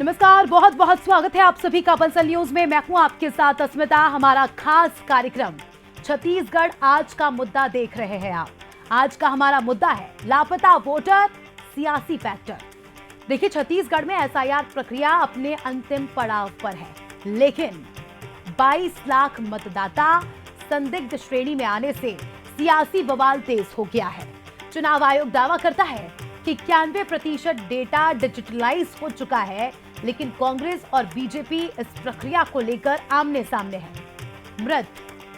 नमस्कार, बहुत बहुत स्वागत है आप सभी का बंसल न्यूज में। मैं हूं आपके साथ अस्मिता। हमारा खास कार्यक्रम छत्तीसगढ़ आज का मुद्दा देख रहे हैं आप। आज का हमारा मुद्दा है लापता वोटर, सियासी फैक्टर। देखिए, छत्तीसगढ़ में एसआईआर प्रक्रिया अपने अंतिम पड़ाव पर है, लेकिन 22 लाख मतदाता संदिग्ध श्रेणी में आने से सियासी बवाल तेज हो गया है। चुनाव आयोग दावा करता है कि 91% डेटा डिजिटलाइज हो चुका है, लेकिन कांग्रेस और बीजेपी इस प्रक्रिया को लेकर आमने सामने है। मृत,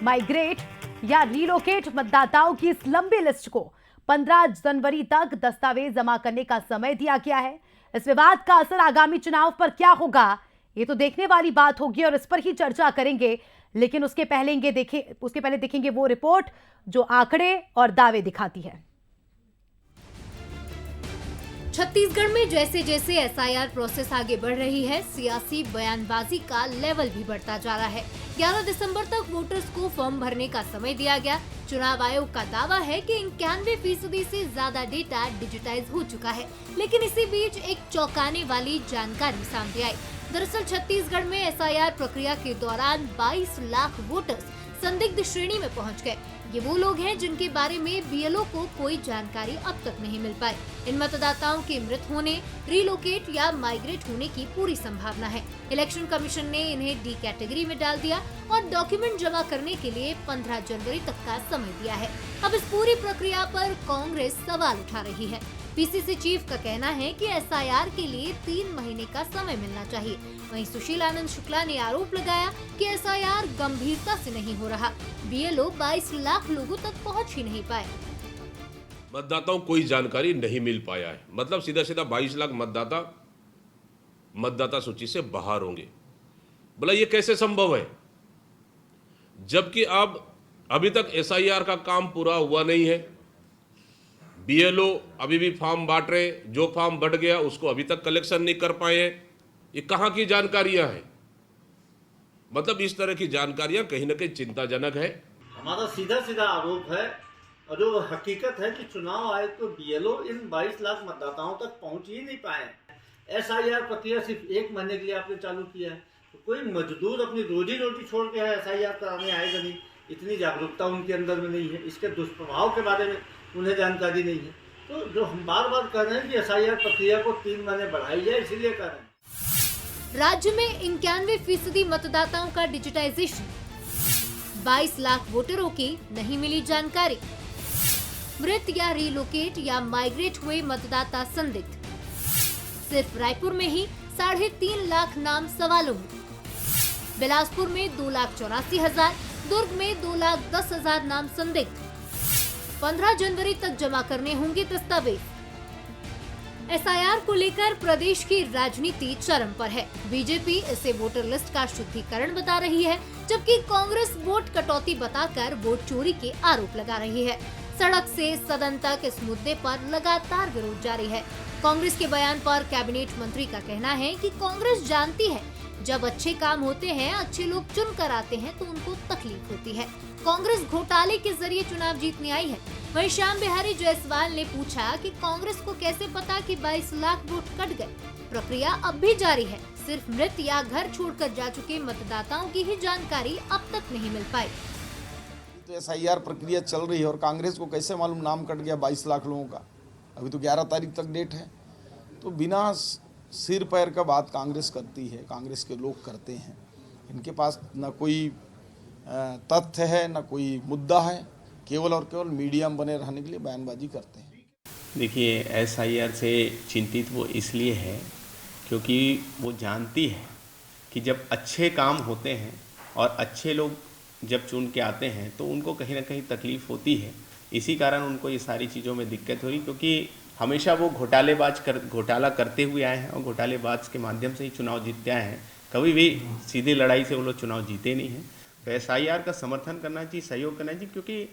माइग्रेट या रिलोकेट मतदाताओं की इस लंबी लिस्ट को 15 जनवरी तक दस्तावेज जमा करने का समय दिया गया है। इस विवाद का असर आगामी चुनाव पर क्या होगा, ये तो देखने वाली बात होगी और इस पर ही चर्चा करेंगे। लेकिन उसके पहले देखेंगे वो रिपोर्ट जो आंकड़े और दावे दिखाती है। छत्तीसगढ़ में जैसे जैसे एसआईआर प्रोसेस आगे बढ़ रही है, सियासी बयानबाजी का लेवल भी बढ़ता जा रहा है। 11 दिसंबर तक वोटर्स को फॉर्म भरने का समय दिया गया। चुनाव आयोग का दावा है कि 91% से ज्यादा डेटा डिजिटाइज हो चुका है, लेकिन इसी बीच एक चौंकाने वाली जानकारी सामने आई। दरअसल छत्तीसगढ़ में एसआईआर प्रक्रिया के दौरान 22 लाख वोटर्स संदिग्ध श्रेणी में पहुंच गए। ये वो लोग हैं जिनके बारे में बीएलओ को कोई जानकारी अब तक नहीं मिल पाई। इन मतदाताओं के मृत होने, रिलोकेट या माइग्रेट होने की पूरी संभावना है। इलेक्शन कमीशन ने इन्हें डी कैटेगरी में डाल दिया और डॉक्यूमेंट जमा करने के लिए 15 जनवरी तक का समय दिया है। अब इस पूरी प्रक्रिया पर कांग्रेस सवाल उठा रही है। पीसीसी चीफ का कहना है कि एसआईआर के लिए 3 महीने का समय मिलना चाहिए। वहीं सुशील आनंद शुक्ला ने आरोप लगाया कि एसआईआर गंभीरता से नहीं हो रहा। बीएलओ 22 लाख लोगों तक पहुंच ही नहीं पाए। मतदाताओं को कोई जानकारी नहीं मिल पाया है। मतलब सीधा सीधा 22 लाख मतदाता सूची से बाहर होंगे। बोला ये कैसे संभव है, जबकि अब अभी तक एसआईआर का काम पूरा हुआ नहीं है। बीएलओ अभी भी फॉर्म बांट रहे, जो फॉर्म बढ़ गया उसको अभी तक कलेक्शन नहीं कर पाए हैं। ये कहाँ की जानकारियां हैं? मतलब इस तरह की जानकारियां कहीं ना कहीं चिंताजनक है। हमारा सीधा सीधा आरोप है और जो हकीकत है कि चुनाव आयोग तो बीएलओ इन 22 लाख मतदाताओं तक पहुंच ही नहीं पाए। एसआईआर प्रक्रिया सिर्फ 1 महीने के लिए आपने चालू किया है, तो कोई मजदूर अपनी रोजी रोटी छोड़ के एसआईआर कराने आएगा नहीं। इतनी जागरूकता उनके अंदर में नहीं है, इसके दुष्प्रभाव के बारे में उन्हें जानकारी नहीं है। तो जो हम बार बार कह रहे हैं कि एसआईआर प्रक्रिया को 3 महीने बढ़ाई जाए, इसीलिए कर रहे हैं। राज्य में 91% मतदाताओं का डिजिटाइजेशन, 22 लाख वोटरों की नहीं मिली जानकारी, मृत या रिलोकेट या माइग्रेट हुए मतदाता संदिग्ध। सिर्फ रायपुर में ही 3.5 लाख नाम सवालों में, बिलासपुर में 2,84,000, दुर्ग में 2,10,000 नाम संदिग्ध। 15 जनवरी तक जमा करने होंगे दस्तावेज। एसआईआर को लेकर प्रदेश की राजनीति चरम पर है। बीजेपी इसे वोटर लिस्ट का शुद्धिकरण बता रही है, जबकि कांग्रेस वोट कटौती बताकर वोट चोरी के आरोप लगा रही है। सड़क से सदन तक इस मुद्दे पर लगातार विरोध जारी है। कांग्रेस के बयान पर कैबिनेट मंत्री का कहना है कि कांग्रेस जानती है जब अच्छे काम होते हैं, अच्छे लोग चुन कर आते हैं तो उनको तकलीफ होती है। कांग्रेस घोटाले के जरिए चुनाव जीतने आई है। वहीं श्याम बिहारी जायसवाल ने पूछा कि कांग्रेस को कैसे पता कि 22 लाख वोट कट गए। प्रक्रिया अब भी जारी है, सिर्फ मृत या घर छोड़कर जा चुके मतदाताओं की ही जानकारी अब तक नहीं मिल पाई। तो एसआईआर प्रक्रिया चल रही है और कांग्रेस को कैसे मालूम नाम कट गया 22 लाख लोगों का? अभी तो 11 तारीख तक डेट है। तो बिना सिर पैर का बात कांग्रेस करती है, कांग्रेस के लोग करते हैं। इनके पास ना कोई तथ्य है, ना कोई मुद्दा है, केवल और केवल मीडियम बने रहने के लिए बयानबाजी करते हैं। देखिए, एसआईआर से चिंतित वो इसलिए है क्योंकि वो जानती है कि जब अच्छे काम होते हैं और अच्छे लोग जब चुन के आते हैं तो उनको कहीं ना कहीं तकलीफ़ होती है। इसी कारण उनको ये सारी चीज़ों में दिक्कत हो रही, क्योंकि हमेशा वो घोटाला करते हुए आए हैं और घोटालेबाज के माध्यम से ही चुनाव जीतते आए हैं। कभी भी सीधी लड़ाई से वो लोग चुनाव जीते नहीं हैं। तो एसआईआर का समर्थन करना चाहिए, सहयोग करना चाहिए, क्योंकि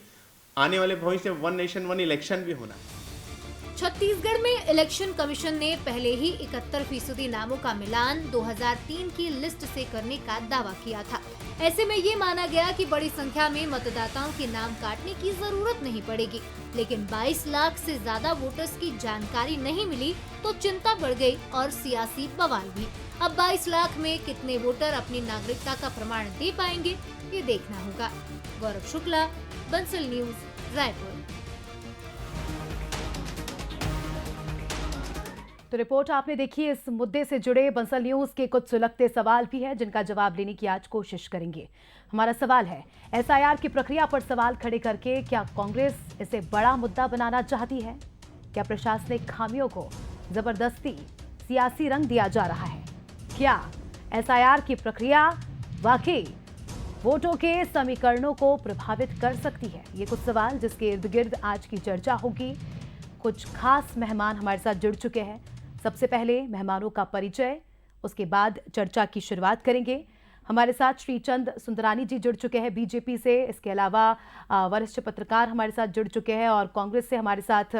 आने वाले भविष्य में 1 नेशन 1 इलेक्शन भी होना है। छत्तीसगढ़ में इलेक्शन कमीशन ने पहले ही 71% नामों का मिलान 2003 की लिस्ट से करने का दावा किया था। ऐसे में ये माना गया कि बड़ी संख्या में मतदाताओं के नाम काटने की जरूरत नहीं पड़ेगी, लेकिन 22 लाख से ज्यादा वोटर्स की जानकारी नहीं मिली तो चिंता बढ़ गई और सियासी बवाल भी। अब 22 लाख में कितने वोटर अपनी नागरिकता का प्रमाण दे पाएंगे, ये देखना होगा। गौरव शुक्ला, बंसल न्यूज, रायपुर। तो रिपोर्ट आपने देखी। इस मुद्दे से जुड़े बंसल न्यूज के कुछ सुलगते सवाल भी हैं जिनका जवाब लेने की आज कोशिश करेंगे। हमारा सवाल है, एसआईआर की प्रक्रिया पर सवाल खड़े करके क्या कांग्रेस इसे बड़ा मुद्दा बनाना चाहती है? क्या प्रशासनिक खामियों को जबरदस्ती सियासी रंग दिया जा रहा है? क्या एसआईआर की प्रक्रिया वाकई वोटों के समीकरणों को प्रभावित कर सकती है? ये कुछ सवाल जिसके इर्द गिर्द आज की चर्चा होगी। कुछ खास मेहमान हमारे साथ जुड़ चुके हैं। सबसे पहले मेहमानों का परिचय, उसके बाद चर्चा की शुरुआत करेंगे। हमारे साथ श्रीचंद सुंदरानी जी जुड़ चुके हैं बीजेपी से। इसके अलावा वरिष्ठ पत्रकार हमारे साथ जुड़ चुके हैं और कांग्रेस से हमारे साथ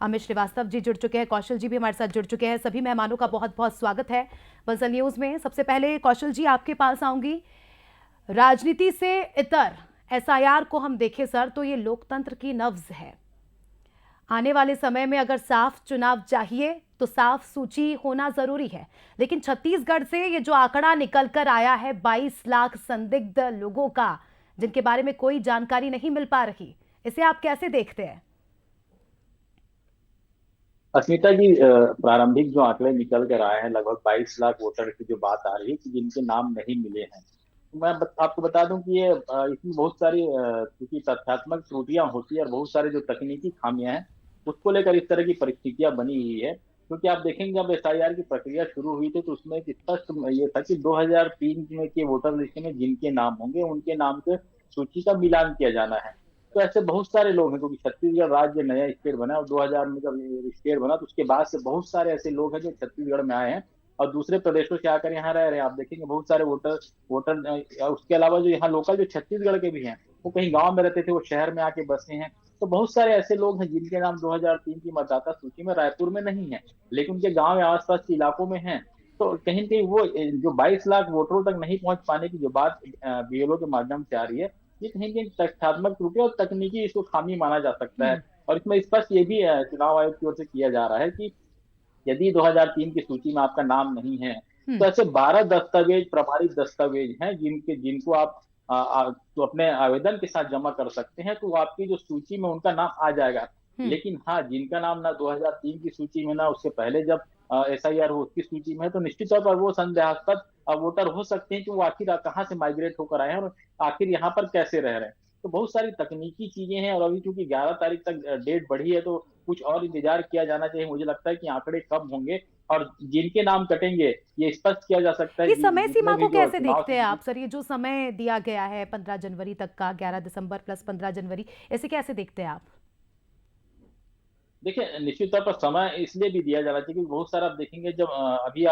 अमित श्रीवास्तव जी जुड़ चुके हैं। कौशल जी भी हमारे साथ जुड़ चुके हैं। सभी मेहमानों का बहुत बहुत स्वागत है बंसल न्यूज में। सबसे पहले कौशल जी, आपके पास आऊंगी। राजनीति से इतर एसआईआर को हम देखें सर, तो ये लोकतंत्र की नब्ज है। आने वाले समय में अगर साफ चुनाव चाहिए तो साफ सूची होना जरूरी है, लेकिन छत्तीसगढ़ से ये जो आंकड़ा निकल कर आया है 22 लाख संदिग्ध लोगों का, जिनके बारे में कोई जानकारी नहीं मिल पा रही, इसे आप कैसे देखते हैं? अस्मिता जी, प्रारंभिक जो आंकड़े निकल कर आए हैं, लगभग 22 लाख वोटर की जो बात आ रही है कि जिनके नाम नहीं मिले हैं, मैं आपको बता दूं कि ये इसमें बहुत सारी क्योंकि तथ्यात्मक त्रुटियां होती है और बहुत सारे जो तकनीकी खामियां हैं उसको लेकर इस तरह की परिस्थितियां बनी हुई है। क्योंकि आप देखेंगे जब एसआईआर की प्रक्रिया शुरू हुई थी तो उसमें एक स्पष्ट ये था कि 2003 में के वोटर लिस्ट में जिनके नाम होंगे उनके नाम के सूची का मिलान किया जाना है। तो ऐसे बहुत सारे लोग हैं, क्योंकि छत्तीसगढ़ राज्य नया स्टेट बना और 2000 में जब स्टेट बना तो उसके बाद से बहुत सारे ऐसे लोग हैं जो छत्तीसगढ़ में आए हैं और दूसरे प्रदेशों से आकर यहाँ रह रहे हैं। आप देखेंगे बहुत सारे वोटर उसके अलावा जो यहाँ लोकल जो छत्तीसगढ़ के भी हैं, वो कहीं गांव में रहते थे, वो शहर में आके बसे हैं। तो बहुत सारे ऐसे लोग हैं जिनके नाम 2003 की मतदाता सूची में रायपुर में नहीं है, लेकिन उनके गांव या आसपास के इलाकों में हैं। तो कहीं न कहीं वो जो 22 लाख वोटरों तक नहीं पहुंच पाने की जो बात बीएलओ के माध्यम से आ रही है, ये कहीं न कहीं तथ्यात्मक त्रुटि और तकनीकी इसको खामी माना जा सकता है। और इसमें स्पष्ट ये भी चुनाव आयोग की ओर से किया जा रहा है कि यदि 2003 की सूची में आपका नाम नहीं है तो ऐसे 12 दस्तावेज, प्रमाणित दस्तावेज हैं जिनको आप तो अपने आवेदन के साथ जमा कर सकते हैं, तो आपकी जो सूची में उनका नाम आ जाएगा। लेकिन हाँ, जिनका नाम ना 2003 की सूची में ना उससे पहले जब एसआईआर हो उसकी सूची में है, तो निश्चित तौर पर वो संदेहास्पद वोटर हो सकते हैं कि वो आखिर कहाँ से माइग्रेट होकर आए हैं और आखिर यहाँ पर कैसे रह रहे हैं। तो बहुत सारी तकनीकी चीजें हैं और अभी चूंकि 11 तारीख तक डेट बढ़ी है तो कुछ और इंतजार किया जाना चाहिए। मुझे लगता है कि आंकड़े कब होंगे और जिनके नाम कटेंगे ये स्पष्ट किया जा सकता है। ये समय सीमा को कैसे देखते हैं आप सर? ये जो समय दिया गया है 15 जनवरी तक का, 11 दिसंबर प्लस 15 जनवरी, ऐसे कैसे देखते हैं आप? देखिए, निश्चित तौर पर समय इसलिए भी दिया जाना चाहिए क्योंकि बहुत सारा आप देखेंगे जब अभी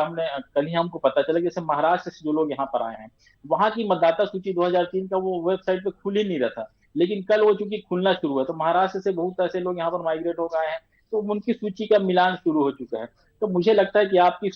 कल ही हमको पता चला जैसे महाराष्ट्र से जो लोग यहाँ पर आए हैं वहां की मतदाता सूची 2003 का वो वेबसाइट पे खुल ही नहीं रहा था, लेकिन कल वो चूंकि खुलना शुरू है तो महाराष्ट्र से बहुत ऐसे लोग यहाँ पर माइग्रेट हो गए हैं तो उनकी सूची का मिलान शुरू हो चुका है। तो मुझे लगता है कि आपकी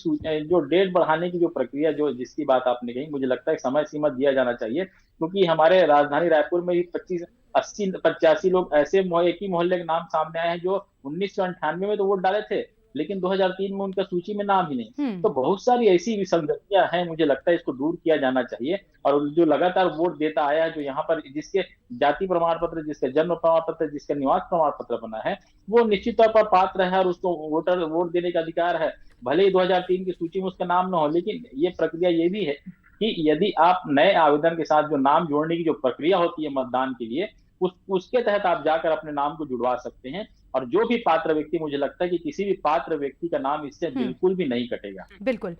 जो डेट बढ़ाने की जो प्रक्रिया जिसकी बात आपने कही, मुझे लगता है समय सीमा दिया जाना चाहिए क्योंकि हमारे राजधानी रायपुर में ही 85 लोग ऐसे एक ही मोहल्ले के नाम सामने आए हैं जो 1998 में तो वोट डाले थे लेकिन 2003 में उनका सूची में नाम ही नहीं। तो बहुत सारी ऐसी विसंगतियां हैं, मुझे लगता है इसको दूर किया जाना चाहिए। और जो लगातार वोट देता आया है, जो यहाँ पर जिसके जाति प्रमाण पत्र, जिसका जन्म प्रमाण पत्र, जिसका निवास प्रमाण पत्र बना है, वो निश्चित तौर पर पात्र है और उसको वोट देने का अधिकार है। भले ही 2003 की सूची में उसका नाम न हो, लेकिन ये प्रक्रिया ये भी है कि यदि आप नए आवेदन के साथ जो नाम जोड़ने की जो प्रक्रिया होती है मतदान के लिए, उसके तहत आप जाकर अपने नाम को जुड़वा सकते हैं। और जो भी पात्र व्यक्ति, मुझे लगता है कि किसी भी पात्र व्यक्ति का नाम इससे बिल्कुल भी नहीं कटेगा। बिल्कुल।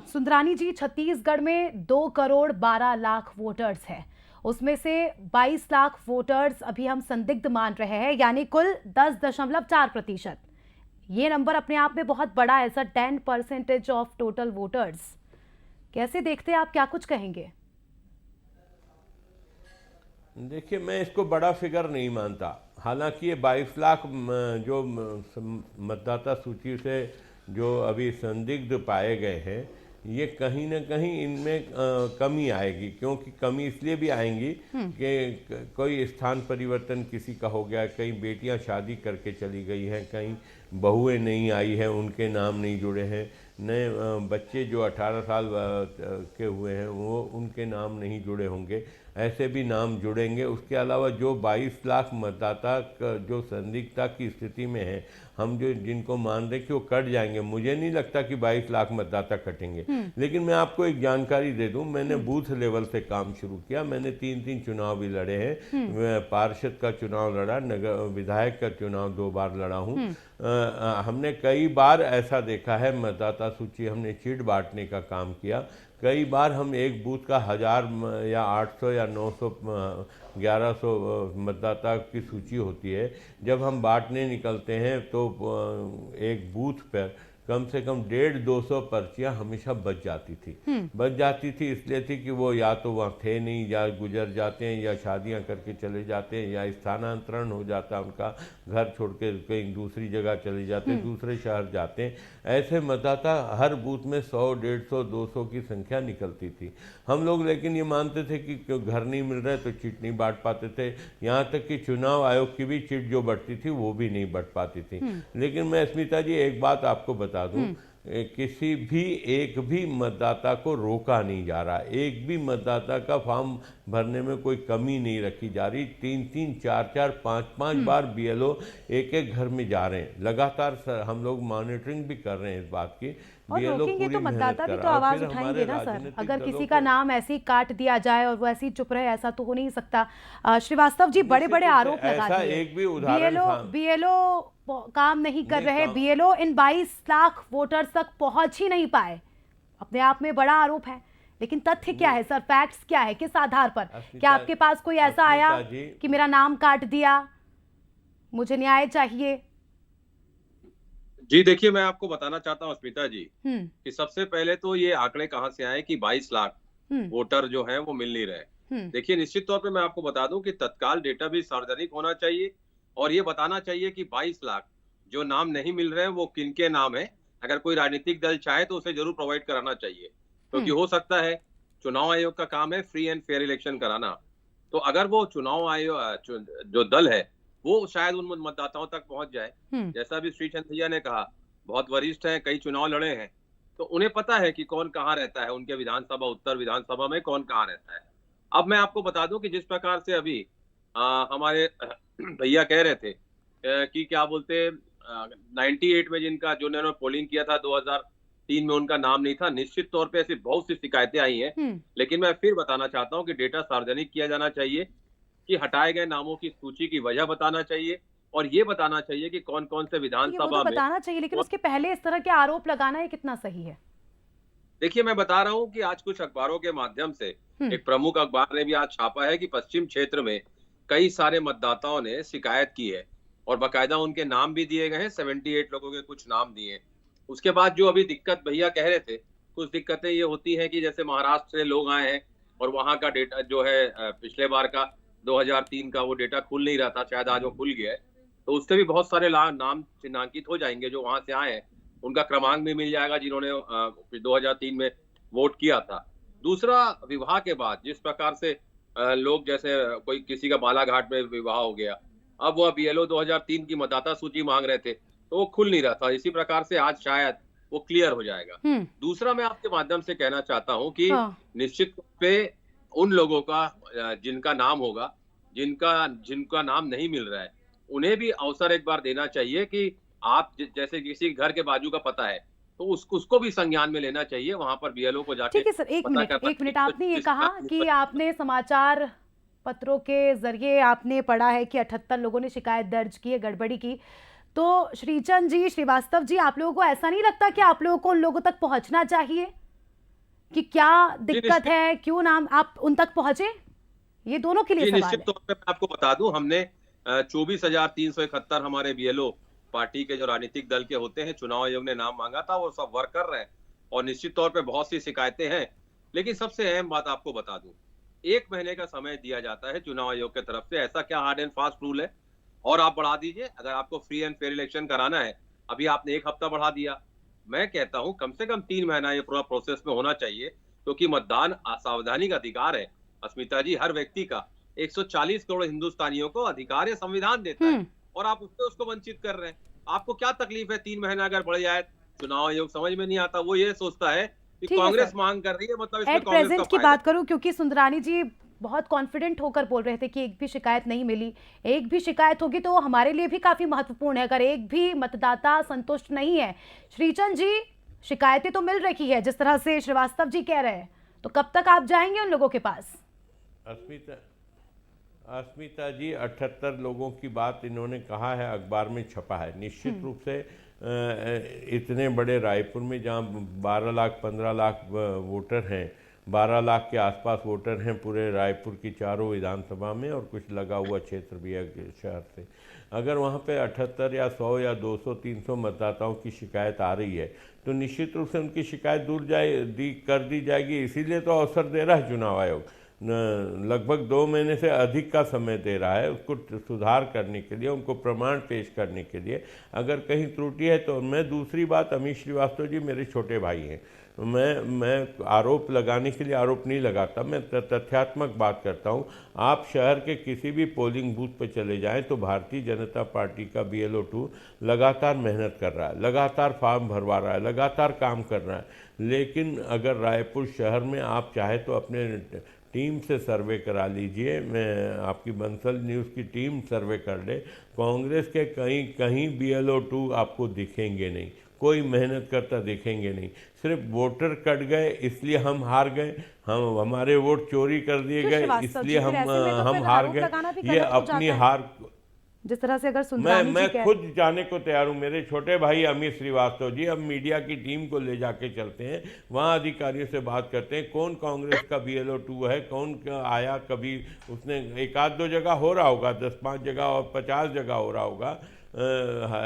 सुंदरानी जी, छत्तीसगढ़ में 2 करोड़ 12 लाख वोटर्स हैं, उसमें से 22 लाख वोटर्स अभी हम संदिग्ध मान रहे हैं, यानी कुल 10.4%। ये नंबर अपने आप में बहुत बड़ा है सर, 10% ऑफ टोटल वोटर्स। कैसे देखते हैं आप, क्या कुछ कहेंगे? देखिए, मैं इसको बड़ा फिगर नहीं मानता। हालांकि ये 22 लाख जो मतदाता सूची से जो अभी संदिग्ध पाए गए हैं, ये कहीं ना कहीं इनमें कमी आएगी। क्योंकि कमी इसलिए भी आएंगी कि कोई स्थान परिवर्तन किसी का हो गया, कई बेटियां शादी करके चली गई हैं, कहीं बहुएं नहीं आई हैं, उनके नाम नहीं जुड़े हैं, नए बच्चे जो 18 साल के हुए हैं वो उनके नाम नहीं जुड़े होंगे, ऐसे भी नाम जुड़ेंगे। उसके अलावा जो 22 लाख मतदाता जो संदिग्धता की स्थिति में है, हम जो जिनको मान रहे कि वो कट जाएंगे, मुझे नहीं लगता कि 22 लाख मतदाता कटेंगे। लेकिन मैं आपको एक जानकारी दे दूं, मैंने बूथ लेवल से काम शुरू किया। मैंने 3 चुनाव भी लड़े हैं। पार्षद का चुनाव लड़ा, नगर विधायक का चुनाव 2 बार लड़ा हूं। हमने कई बार ऐसा देखा है, मतदाता सूची हमने चिट बांटने का काम किया। कई बार हम एक बूथ का 1000 या 800 या 900 1100 मतदाता की सूची होती है। जब हम बांटने निकलते हैं तो एक बूथ पर कम से कम 150-200 पर्चियां हमेशा बच जाती थी। बच जाती थी इसलिए थी कि वो या तो वहाँ थे नहीं, या गुजर जाते हैं, या शादियां करके चले जाते हैं, या स्थानांतरण हो जाता है उनका, घर छोड़ के कहीं दूसरी जगह चले जाते हैं, दूसरे शहर जाते हैं। ऐसे मतदाता हर बूथ में 100, 150, 200 की संख्या निकलती थी। हम लोग लेकिन ये मानते थे कि घर नहीं मिल रहा है तो चिट नहीं बांट पाते थे। यहाँ तक कि चुनाव आयोग की भी चिट जो बढ़ती थी वो भी नहीं बढ़ पाती थी। लेकिन मैं स्मिता जी एक बात आपको बता दूं, किसी भी एक भी मतदाता को रोका नहीं जा रहा। एक भी मतदाता का फॉर्म भरने में कोई कमी नहीं रखी जा रही। 3-3, 4-4, 5-5 बार बीएलओ एक घर में जा रहे हैं। लगातार हम लोग मॉनिटरिंग भी कर रहे हैं इस बात की। और रोकेंगे तो मतदाता भी तो आवाज उठाएंगे ना सर। अगर किसी का नाम ऐसे ही काट दिया जाए और वो ऐसे ही चुप रहे, ऐसा तो हो नहीं सकता। श्रीवास्तव जी बड़े बड़े आरोप लगा दिए, बीएलओ काम नहीं कर रहे, बीएलओ इन 22 लाख वोटर्स तक पहुंच ही नहीं पाए। अपने आप में बड़ा आरोप है, लेकिन तथ्य क्या है सर, फैक्ट्स क्या है, किस आधार पर? क्या आपके पास कोई ऐसा आया कि मेरा नाम काट दिया, मुझे न्याय चाहिए? जी देखिए, मैं आपको बताना चाहता हूँ स्मिता जी कि सबसे पहले तो ये आंकड़े कहाँ से आए कि 22 लाख वोटर जो हैं वो मिल नहीं रहे। देखिए, निश्चित तौर पे मैं आपको बता दूं कि तत्काल डेटा भी सार्वजनिक होना चाहिए और ये बताना चाहिए कि 22 लाख जो नाम नहीं मिल रहे हैं वो किनके नाम है। अगर कोई राजनीतिक दल चाहे तो उसे जरूर प्रोवाइड कराना चाहिए, क्योंकि हो सकता है चुनाव आयोग का काम है फ्री एंड फेयर इलेक्शन कराना। तो अगर वो चुनाव आयोग जो दल है वो शायद उन मतदाताओं तक पहुंच जाए। जैसा भी श्री चंद भैया ने कहा, बहुत वरिष्ठ हैं, कई चुनाव लड़े हैं, तो उन्हें पता है कि कौन कहाँ रहता है, उनके विधानसभा, उत्तर विधानसभा में कौन कहाँ रहता है। अब मैं आपको बता दूं कि जिस प्रकार से अभी हमारे भैया कह रहे थे कि क्या बोलते 98 में जिन्होंने पोलिंग किया था 2003 में उनका नाम नहीं था। निश्चित तौर पे ऐसी बहुत सी शिकायतें आई हैं, लेकिन मैं फिर बताना चाहता हूं कि डेटा सार्वजनिक किया जाना चाहिए, कि हटाए गए नामों की सूची की वजह बताना चाहिए और ये बताना चाहिए कि कौन कौन से विधानसभा में बताना चाहिए। लेकिन उसके पहले इस तरह के आरोप लगाना ये कितना सही है? देखिए, मैं बता रहा हूं कि आज कुछ अखबारों के माध्यम से, एक प्रमुख अखबार ने भी आज छापा है कि पश्चिम क्षेत्र में कई सारे मतदाताओं ने शिकायत की है और बाकायदा उनके नाम भी दिए गए हैं। 78 लोगों के कुछ नाम दिए। उसके बाद जो अभी दिक्कत भैया कह रहे थे, कुछ दिक्कतें ये होती हैं कि जैसे महाराष्ट्र से लोग आए हैं और वहां का डेटा जो है पिछले बार का 2003 का वो डेटा खुल नहीं रहा था, शायद आज वो खुल गया है, तो उससे भी बहुत सारे नाम चिन्हांकित हो जाएंगे जो वहां से आए हैं। उनका क्रमांक भी मिल जाएगा जिन्होंने 2003 में वोट किया था। दूसरा, विवाह के बाद जिस प्रकार से लोग, जैसे कोई किसी का बालाघाट में विवाह हो गया, अब वह बीएलओ 2003 की मतदाता सूची मांग रहे थे तो वो खुल नहीं रहा था। इसी प्रकार से आज शायद वो क्लियर हो जाएगा। दूसरा, मैं आपके माध्यम से कहना चाहता हूं कि निश्चित रूप पे उन लोगों का जिनका नाम होगा, जिनका नाम नहीं मिल रहा है, उन्हें भी अवसर एक बार देना चाहिए कि आप जैसे किसी घर के बाजू का पता है तो उसको भी संज्ञान में लेना चाहिए, वहां पर बीएलओ को जाके। ठीक है सर, एक मिनट आपने ये कहा कि आपने समाचार पत्रों के जरिए आपने पढ़ा है कि 78 लोगों ने शिकायत दर्ज की है गड़बड़ी की। तो श्रीचंद जी, श्रीवास्तव जी, आप लोगों को ऐसा नहीं लगता कि आप लोगों को उन लोगों तक पहुंचना चाहिए कि क्या दिक्कत है, क्यों नाम आप उन तक पहुंचे? ये दोनों के लिए सवाल है। निश्चित तौर पे मैं आपको बता दूं, हमने 24,371 हमारे बीएलओ पार्टी के जो राजनीतिक दल के होते हैं, चुनाव आयोग ने नाम मांगा था, वो सब वर्क कर रहे हैं और निश्चित तौर पे बहुत सी शिकायतें हैं। लेकिन सबसे अहम बात आपको बता दूं 1 महीने का समय दिया जाता है चुनाव आयोग की तरफ से। ऐसा क्या हार्ड एंड फास्ट रूल है? और आप बढ़ा दीजिए, अगर आपको फ्री एंड फेयर इलेक्शन कराना है, अभी आपने 1 हफ्ता बढ़ा दिया। मैं कहता हूं कम से कम 3 महीना ये पूरा प्रोसेस में होना चाहिए, क्योंकि मतदान असंवैधानिक अधिकार है अस्मिता जी, हर व्यक्ति का। 140 करोड़ हिंदुस्तानियों को अधिकार ये संविधान देता है, और आप उसको वंचित कर रहे हैं। आपको क्या तकलीफ है 3 महीना अगर बढ़ जाए? चुनाव आयोग समझ में नहीं आता, वो ये सोचता है कि ठीक है कांग्रेस सर। मांग कर रही है, मतलब इसमें एट कांग्रेस का प्रेजेंट की फायदा। बात करूं, क्योंकि सुंदरानी जी बहुत कॉन्फिडेंट होकर बोल रहे थे कि एक भी शिकायत नहीं मिली। एक भी शिकायत होगी तो हमारे लिए भी काफी महत्वपूर्ण है। अगर एक भी मतदाता संतुष्ट नहीं है, श्रीचंद जी, शिकायतें तो मिल रही है जिस तरह से श्रीवास्तव जी कह रहे हैं, तो कब तक आप जाएंगे उन लोगों के पास? अस्मिता जी, 78 लोगों की बात इन्होंने कहा है, अखबार में छपा है। निश्चित रूप से इतने बड़े रायपुर में जहाँ 12 लाख 15 लाख वोटर हैं, 12 लाख के आसपास वोटर हैं पूरे रायपुर की चारों विधानसभा में, और कुछ लगा हुआ क्षेत्र भी है शहर से। अगर वहाँ पे 78 या 100 या 200 300 मतदाताओं की शिकायत आ रही है, तो निश्चित रूप से उनकी शिकायत कर दी जाएगी। इसीलिए तो अवसर दे रहा है चुनाव आयोग, लगभग 2 महीने से अधिक का समय दे रहा है उसको सुधार करने के लिए, उनको प्रमाण पेश करने के लिए। अगर कहीं त्रुटि है तो मैं दूसरी बात, अमित श्रीवास्तव जी मेरे छोटे भाई हैं, मैं आरोप लगाने के लिए आरोप नहीं लगाता, मैं तथ्यात्मक बात करता हूं। आप शहर के किसी भी पोलिंग बूथ पर चले जाएं तो भारतीय जनता पार्टी का BLO 2 लगातार मेहनत कर रहा है, लगातार फॉर्म भरवा रहा है, लगातार काम कर रहा है। लेकिन अगर रायपुर शहर में आप चाहे तो अपने टीम से सर्वे करा लीजिए, मैं आपकी बंसल न्यूज़ की टीम सर्वे कर ले, कांग्रेस के कहीं BLO 2 आपको दिखेंगे नहीं, कोई मेहनत करता दिखेंगे नहीं। सिर्फ वोटर कट गए इसलिए हम हार गए, हमारे वोट चोरी कर दिए गए इसलिए हम हार गए, ये अपनी हार जिस तरह से अगर सुंदरानी जी मैं खुद जाने को तैयार हूँ। मेरे छोटे भाई अमित श्रीवास्तव जी अब मीडिया की टीम को ले जाके चलते हैं, वहाँ अधिकारियों से बात करते हैं कौन कांग्रेस का BLO 2 है, कौन आया, कभी उसने 1-2 जगह हो रहा होगा, 10-5 जगह और 50 जगह हो रहा होगा।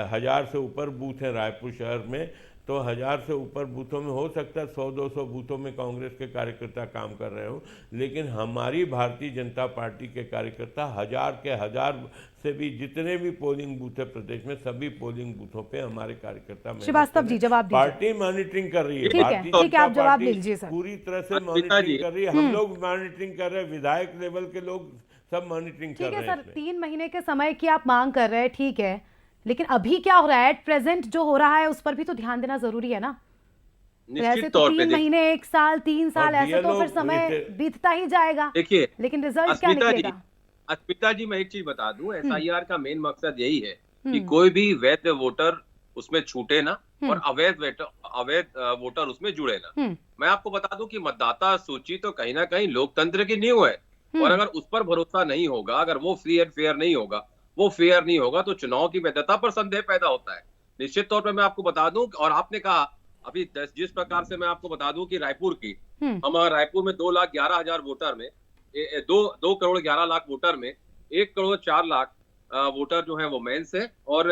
1000 से ऊपर बूथ हैं रायपुर शहर में, तो 1000 से ऊपर बूथों में हो सकता है 100-200 बूथों में कांग्रेस के कार्यकर्ता काम कर रहे हो, लेकिन हमारी भारतीय जनता पार्टी के कार्यकर्ता 1000 से भी जितने भी पोलिंग बूथ है प्रदेश में, सभी पोलिंग बूथों पे हमारे कार्यकर्ता श्रीवास्तव जी जवाब दीजिए। पार्टी मॉनिटरिंग कर रही है, ठीक है, आप जवाब लीजिए सर। पूरी तरह से मॉनिटरिंग कर रही है, हम लोग मॉनिटरिंग कर रहे हैं, विधायक लेवल के लोग सब मॉनिटरिंग कर रहे हैं। ठीक है सर, 3 महीने के समय की आप मांग कर रहे हैं, ठीक है, लेकिन अभी क्या हो रहा है, एट प्रेजेंट जो हो रहा है उस पर भी तो ध्यान देना जरूरी है ना। ऐसे तो 3 महीने, 1 साल, 3 साल, ऐसे तो फिर समय बीतता ही जाएगा। देखिए, लेकिन रिजल्ट क्या निकलेगा? अस्मिता जी, मैं एक चीज बता दूं, SIR का मेन मकसद यही है कि कोई भी वैध वोटर उसमें छूटे ना, और अवैध वोटर उसमें जुड़े ना। मैं आपको बता दूं कि मतदाता सूची तो कहीं ना कहीं लोकतंत्र की नींव है, और अगर उस पर भरोसा नहीं होगा, अगर वो फ्री एंड फेयर नहीं होगा, वो फेयर नहीं होगा, तो चुनाव की वैधता पर संदेह पैदा होता है। निश्चित तौर पर मैं आपको बता दूं, और आपने कहा अभी जिस प्रकार से मैं आपको बता दूं कि रायपुर की, हमारे रायपुर में 2,11,000 वोटर में 2 करोड़ 11 लाख वोटर में 1 करोड़ 4 लाख वोटर जो है वो मेंस है, और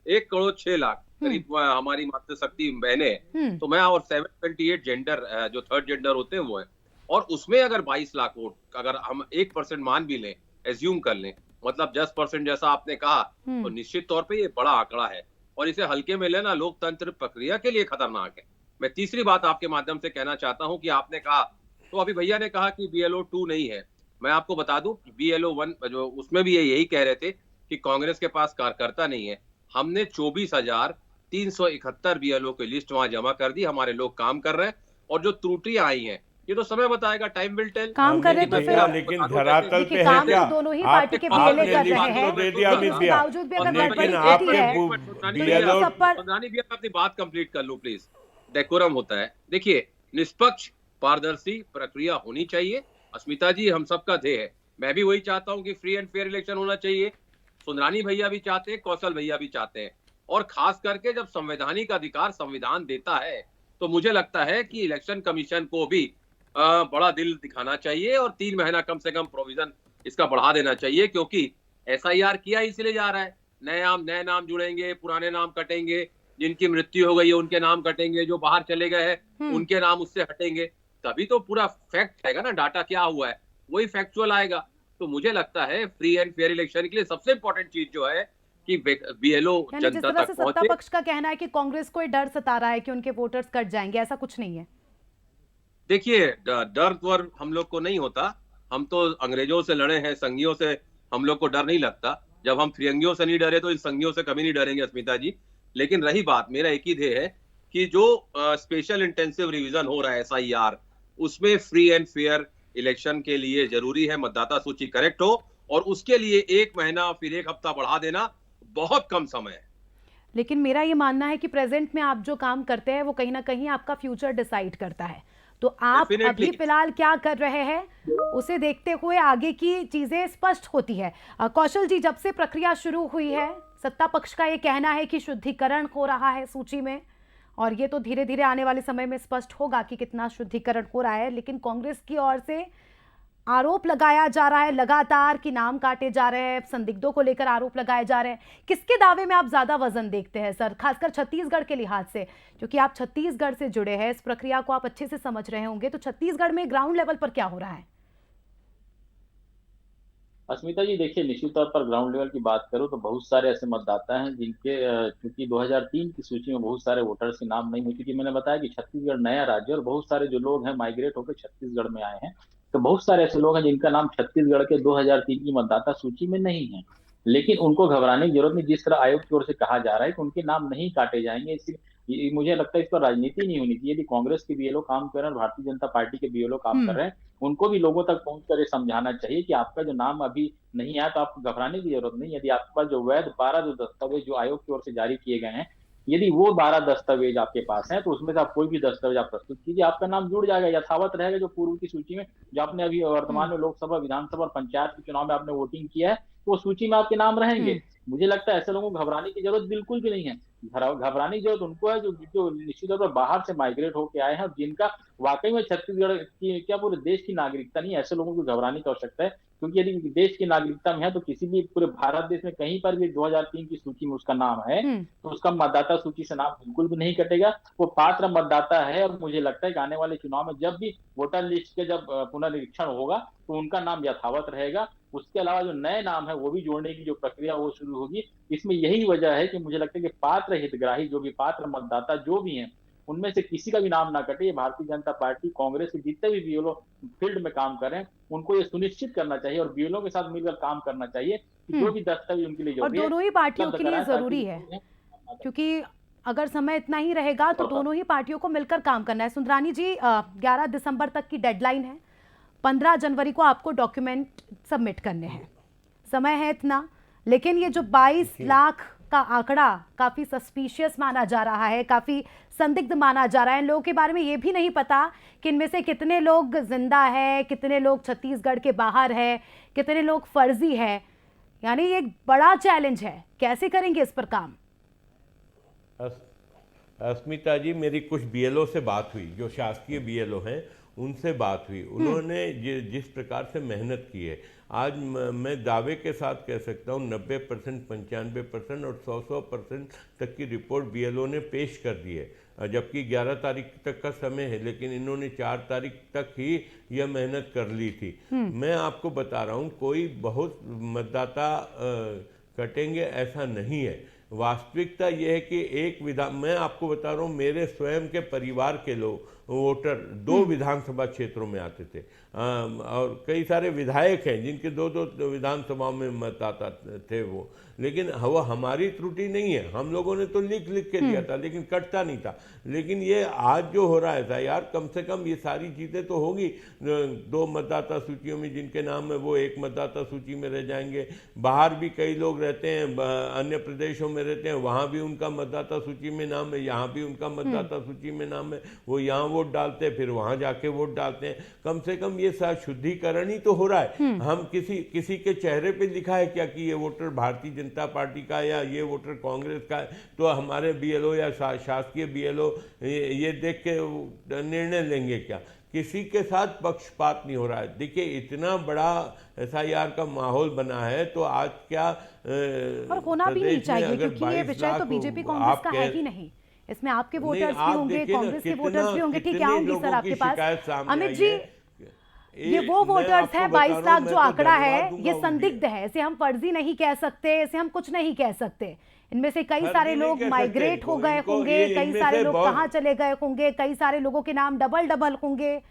1 करोड़ 6 लाख करीब हमारी मातृशक्ति बहने हैं। तो मैं, और 728 जेंडर जो थर्ड जेंडर होते हैं वो है, और उसमें अगर 22 लाख वोट अगर हम 1% मान भी लें, एज्यूम कर लें, मतलब 10% जैसा आपने कहा, तो निश्चित तौर पे ये बड़ा आंकड़ा है, और इसे हल्के में लेना लोकतंत्र प्रक्रिया के लिए खतरनाक है। मैं तीसरी बात आपके माध्यम से कहना चाहता हूं कि आपने कहा, तो अभी भैया ने कहा कि BLO 2 नहीं है। मैं आपको बता दूं BLO 1 जो उसमें भी यही कह रहे थे कि कांग्रेस के पास कार्यकर्ता नहीं है। हमने 24,371 BLO की लिस्ट वहां जमा कर दी, हमारे लोग काम कर रहे हैं, और जो त्रुटियां आई हैं ये तो समय बताएगा, टाइम विल टेल। काम कर रहे तो फिर, लेकिन धरातल पे है क्या? दोनों ही पार्टी के BLA कर रहे हैं, लेकिन बावजूद भी अगर लेकिन आपके अपनी बात कंप्लीट कर लूं प्लीज, डेकोरम होता है। देखिए, निष्पक्ष पारदर्शी प्रक्रिया होनी चाहिए अस्मिता जी, हम सबका ध्येय है। मैं भी वही चाहता हूं कि फ्री एंड फेयर इलेक्शन होना चाहिए, सुंदरानी भैया भी चाहते हैं, कौशल भैया भी चाहते हैं, और खास करके जब संवैधानिक अधिकार संविधान देता है, तो मुझे लगता है कि इलेक्शन कमीशन को भी बड़ा दिल दिखाना चाहिए, और 3 महीना कम से कम प्रोविजन इसका बढ़ा देना चाहिए, क्योंकि SIR किया इसलिए जा रहा है, नए नाम जुड़ेंगे, पुराने नाम कटेंगे, जिनकी मृत्यु हो गई है उनके नाम कटेंगे, जो बाहर चले गए हैं उनके नाम उससे हटेंगे, तभी तो पूरा फैक्ट आएगा ना, डाटा क्या हुआ है। वही फैक्चुअल आएगा। तो मुझे लगता है फ्री एंड फेयर इलेक्शन के लिए सबसे इंपॉर्टेंट चीज जो है कि बीएलओ यानी जिस जनता तरह तक से सत्ता पहुंचे। पक्ष का कहना है कि कांग्रेस को ये डर सता रहा है कि उनके वोटर्स कट जाएंगे, ऐसा कुछ नहीं है। देखिए, डर वर हम लोग को नहीं होता। हम तो अंग्रेजों से लड़े हैं, संघियों से हम लोग को डर नहीं लगता। जब हम फिरंगियों से नहीं डरे तो इन संघियों से कभी नहीं डरेंगे अस्मिता जी। लेकिन रही बात, मेरा एक ही ध्येय है कि जो स्पेशल इंटेंसिव रिवीजन हो रहा है SIR, उसमें फ्री एंड फेयर इलेक्शन के लिए जरूरी है मतदाता सूची करेक्ट हो, और उसके लिए 1 महीना फिर 1 हफ्ता बढ़ा देना बहुत कम समय है। लेकिन मेरा ये मानना है कि प्रेजेंट में आप जो काम करते हैं वो कहीं ना कहीं आपका फ्यूचर डिसाइड करता है। तो आप Definitely. अभी फिलहाल क्या कर रहे हैं उसे देखते हुए आगे की चीजें स्पष्ट होती है। कौशल जी, जब से प्रक्रिया शुरू हुई है, सत्ता पक्ष का ये कहना है कि शुद्धिकरण हो रहा है सूची में, और ये तो धीरे धीरे आने वाले समय में स्पष्ट होगा कि कितना शुद्धिकरण हो रहा है। लेकिन कांग्रेस की ओर से आरोप लगाया जा रहा है लगातार कि नाम काटे जा रहे हैं, संदिग्धों को लेकर आरोप लगाए जा रहे हैं। किसके दावे में आप ज्यादा वजन देखते हैं सर, खासकर छत्तीसगढ़ के लिहाज से, क्योंकि आप छत्तीसगढ़ से जुड़े हैं, इस प्रक्रिया को आप अच्छे से समझ रहे होंगे। तो छत्तीसगढ़ में ग्राउंड लेवल पर क्या हो रहा है? अस्मिता जी, देखिए, निश्चित तौर पर ग्राउंड लेवल की बात करूं तो बहुत सारे ऐसे मतदाता हैं जिनके क्योंकि 2003 की सूची में बहुत सारे वोटर्स के नाम नहीं हुए, क्योंकि मैंने बताया कि छत्तीसगढ़ नया राज्य और बहुत सारे जो लोग हैं माइग्रेट होकर छत्तीसगढ़ में आए हैं। तो बहुत सारे ऐसे लोग हैं जिनका नाम छत्तीसगढ़ के 2003 की मतदाता सूची में नहीं है। लेकिन उनको घबराने की जरूरत नहीं। जिस तरह आयोग की ओर से कहा जा रहा है कि उनके नाम नहीं काटे जाएंगे, मुझे लगता है इस पर राजनीति नहीं होनी चाहिए। यदि कांग्रेस के BLO काम कर रहे हैं और भारतीय जनता पार्टी के BLO काम कर रहे हैं, उनको भी लोगों तक पहुंचकर ये समझाना चाहिए कि आपका जो नाम अभी नहीं आया तो आपको घबराने की जरूरत नहीं। यदि आपके पास जो वैध 12 जो दस्तावेज जो आयोग की ओर से जारी किए गए हैं, यदि वो 12 दस्तावेज आपके पास हैं तो उसमें से आप कोई भी दस्तावेज आप प्रस्तुत कीजिए, आपका नाम जुड़ जाएगा, यथावत रहेगा। जो पूर्व की सूची में जो आपने अभी वर्तमान में लोकसभा, विधानसभा और पंचायत के चुनाव में आपने वोटिंग किया है, तो सूची में आपके नाम रहेंगे। मुझे लगता है ऐसे लोगों को घबराने की जरूरत बिल्कुल भी नहीं है। घबराने की जरूरत उनको है जो निश्चित तौर पर बाहर से माइग्रेट होकर आए हैं और जिनका वाकई में छत्तीसगढ़ की क्या पूरे देश की नागरिकता नहीं है। ऐसे लोगों को घबराने की आवश्यकता है, क्योंकि यदि देश की नागरिकता में है तो किसी भी पूरे भारत देश में कहीं पर भी 2003 की सूची में उसका नाम है तो उसका मतदाता सूची से नाम बिल्कुल भी नहीं कटेगा। वो पात्र मतदाता है और मुझे लगता है कि आने वाले चुनाव में जब भी वोटर लिस्ट के जब पुनरीक्षण होगा तो उनका नाम यथावत रहेगा। उसके अलावा जो नए नाम है वो भी जोड़ने की जो प्रक्रिया वो शुरू होगी। इसमें यही वजह है कि मुझे लगता है कि पात्र हितग्राही जो भी पात्र मतदाता जो भी हैं उनमें से किसी का भी नाम ना कटे। भारतीय जनता पार्टी, कांग्रेस के जितने भी BLO फील्ड में काम कर रहे हैं उनको ये सुनिश्चित करना चाहिए और BLO के साथ मिलकर काम करना चाहिए कि जो भी दस्तावेज उनके लिए और दोनों ही पार्टियों के लिए जरूरी है, क्योंकि अगर समय इतना ही रहेगा तो दोनों ही पार्टियों को मिलकर काम करना है। सुंदरानी जी, 11 दिसंबर तक की डेडलाइन है, 15 जनवरी को आपको डॉक्यूमेंट सबमिट करने हैं, समय है इतना। लेकिन ये जो 22 लाख का आंकड़ा काफी सस्पिशियस माना जा रहा है, काफी संदिग्ध माना जा रहा है। लोगों के बारे में ये भी नहीं पता कि इनमें से कितने लोग जिंदा है, कितने लोग छत्तीसगढ़ के बाहर है, कितने लोग फर्जी है। यानी ये एक बड़ा चैलेंज है, कैसे करेंगे इस पर काम? अस्मिता जी, मेरी कुछ BLO से बात हुई, जो शासकीय BLO हैं उनसे बात हुई। उन्होंने जिस प्रकार से मेहनत की है, आज मैं दावे के साथ कह सकता हूँ 90%, 95% और 100% तक की रिपोर्ट BLO ने पेश कर दी है। जबकि 11 तारीख तक का समय है, लेकिन इन्होंने 4 तारीख तक ही यह मेहनत कर ली थी। मैं आपको बता रहा हूँ, कोई बहुत मतदाता कटेंगे ऐसा नहीं है। वास्तविकता यह है कि मैं आपको बता रहा हूँ, मेरे स्वयं के परिवार के लोग वोटर 2 विधानसभा क्षेत्रों में आते थे और कई सारे विधायक हैं जिनके 2-2 विधानसभाओं में मतदाता थे वो। लेकिन वो हमारी त्रुटि नहीं है, हम लोगों ने तो लिख के दिया था लेकिन कटता नहीं था। लेकिन ये आज जो हो रहा है यार, कम से कम ये सारी चीज़ें तो होगी। 2 मतदाता सूचियों में जिनके नाम है वो 1 मतदाता सूची में रह जाएंगे। बाहर भी कई लोग रहते हैं, अन्य प्रदेशों में रहते हैं, वहाँ भी उनका मतदाता सूची में नाम है, यहाँ भी उनका मतदाता सूची में नाम है। वो यहाँ वोट डालते हैं, फिर वहाँ जाके वोट डालते हैं। कम से कम ये शुद्धिकरण ही तो हो रहा है। हम किसी के चेहरे पे लिखा है क्या कि ये वोटर भारतीय जनता पार्टी का या ये वोटर कांग्रेस का है? तो हमारे BLO या शासकीय BLO ये देख के निर्णय लेंगे क्या? किसी के साथ पक्षपात नहीं हो रहा है। देखिए, इतना बड़ा SIR का माहौल बना है तो आज क्या और होना भी नहीं चाहिए, क्योंकि ये विषय तो बीजेपी कांग्रेस का है ही नहीं। इसमें आपके वोटर्स भी होंगे, कांग्रेस के वोटर्स भी होंगे। ठीक है, आऊंगी सर आपके पास। अमित जी, ये वो मैं वोटर्स आपको हैं, बता 22 रहा हूं, लाख मैं जो तो आंकड़ा है धन्यवाद दूंगा ये उनके। संदिग्ध है, इसे हम फर्जी नहीं कह सकते, इसे हम कुछ नहीं कह सकते। इनमें से कई फर्जी सारे नहीं लोग कह माइग्रेट सकते हो गए इनको, होंगे, ये कई इनमें सारे से लोग बहुत- कहाँ चले गए होंगे, कई सारे लोगों के नाम डबल होंगे,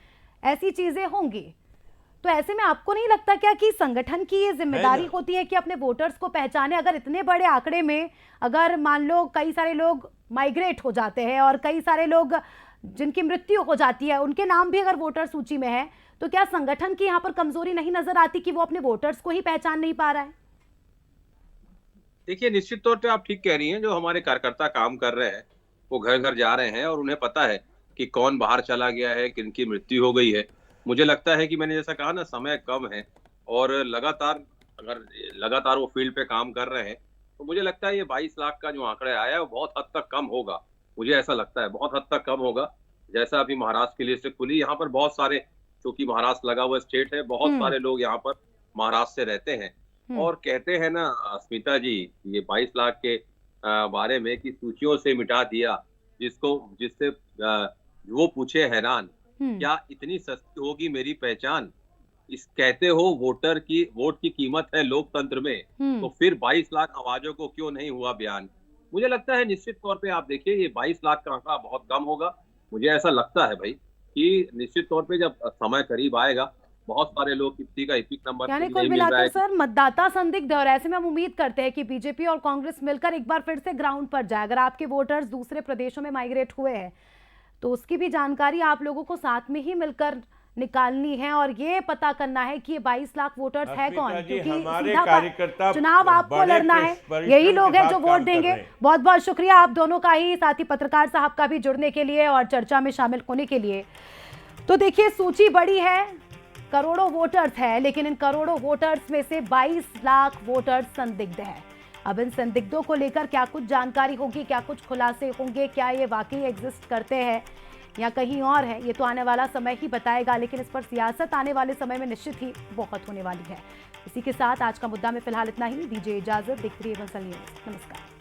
ऐसी चीजें होंगी। तो ऐसे में आपको नहीं लगता क्या कि संगठन की ये जिम्मेदारी होती है कि अपने वोटर्स को पहचाने? अगर इतने बड़े आंकड़े में अगर मान लो कई सारे लोग माइग्रेट हो जाते हैं और कई सारे लोग जिनकी मृत्यु हो जाती है उनके नाम भी अगर वोटर सूची में है, तो क्या संगठन की यहाँ पर कमजोरी नहीं नजर आती कि वो अपने वोटर्स को ही पहचान नहीं पा रहा है? देखिए, निश्चित तौर पे आप ठीक कह रही हैं। जो हमारे कार्यकर्ता काम कर रहे हैं वो घर घर जा रहे हैं और उन्हें पता है कि कौन बाहर चला गया है, किनकी मृत्यु हो गई है। मुझे लगता है कि मैंने जैसा कहा ना, समय कम है और लगातार वो फील्ड पे काम कर रहे हैं, तो मुझे लगता है ये 22 लाख का जो आंकड़ा आया है वो बहुत हद तक कम होगा। मुझे ऐसा लगता है बहुत हद तक कम होगा। जैसा अभी महाराष्ट्र की लिस्ट खुली, यहाँ पर बहुत सारे, क्योंकि महाराष्ट्र लगा हुआ स्टेट है, बहुत सारे लोग यहाँ पर महाराष्ट्र से रहते हैं। और कहते हैं ना स्मिता जी, ये 22 लाख के बारे में कि सूचियों से मिटा दिया जिससे वो पूछे हैरान, क्या इतनी सस्ती होगी मेरी पहचान? इस कहते हो वोट की कीमत है लोकतंत्र में, तो फिर 22 लाख आवाजों को क्यों नहीं हुआ बयान? मुझे लगता है निश्चित तौर पे आप देखिए ये 22 लाख का आंकड़ा बहुत कम होगा। मुझे ऐसा लगता है भाई कि निश्चित तौर पे जब समय करीब आएगा, बहुत सारे लोग किसी का एपिक नंबर यानी नहीं कुल मिल मिलाकर रहा है। सर मतदाता संदिग्ध है और ऐसे में हम उम्मीद करते हैं कि बीजेपी और कांग्रेस मिलकर एक बार फिर से ग्राउंड पर जाए। अगर आपके वोटर्स दूसरे प्रदेशों में माइग्रेट हुए हैं तो उसकी भी जानकारी आप लोगों को साथ में ही मिलकर निकालनी है और ये पता करना है कि ये 22 लाख वोटर्स है कौन, अस्मिता जी, क्योंकि हमारे सीधा कार्यकर्ता चुनाव आपको बड़े लड़ना है, परिश्रम यही के लोग हैं साथ जो वोट काम कर देंगे। रहे हैं। बहुत बहुत शुक्रिया आप दोनों का ही, साथ ही पत्रकार साहब का भी जुड़ने के लिए और चर्चा में शामिल होने के लिए। तो देखिए सूची बड़ी है, करोड़ों वोटर्स है, लेकिन इन करोड़ों वोटर्स में से 22 लाख वोटर्स संदिग्ध है। अब इन संदिग्धों को लेकर क्या कुछ जानकारी होगी, क्या कुछ खुलासे होंगे, क्या ये वाकई एग्जिस्ट करते हैं या कहीं और है, ये तो आने वाला समय ही बताएगा। लेकिन इस पर सियासत आने वाले समय में निश्चित ही बहुत होने वाली है। इसी के साथ आज का मुद्दा में फिलहाल इतना ही। दीजिए इजाजत, देखते रहिए बंसल न्यूज़। नमस्कार।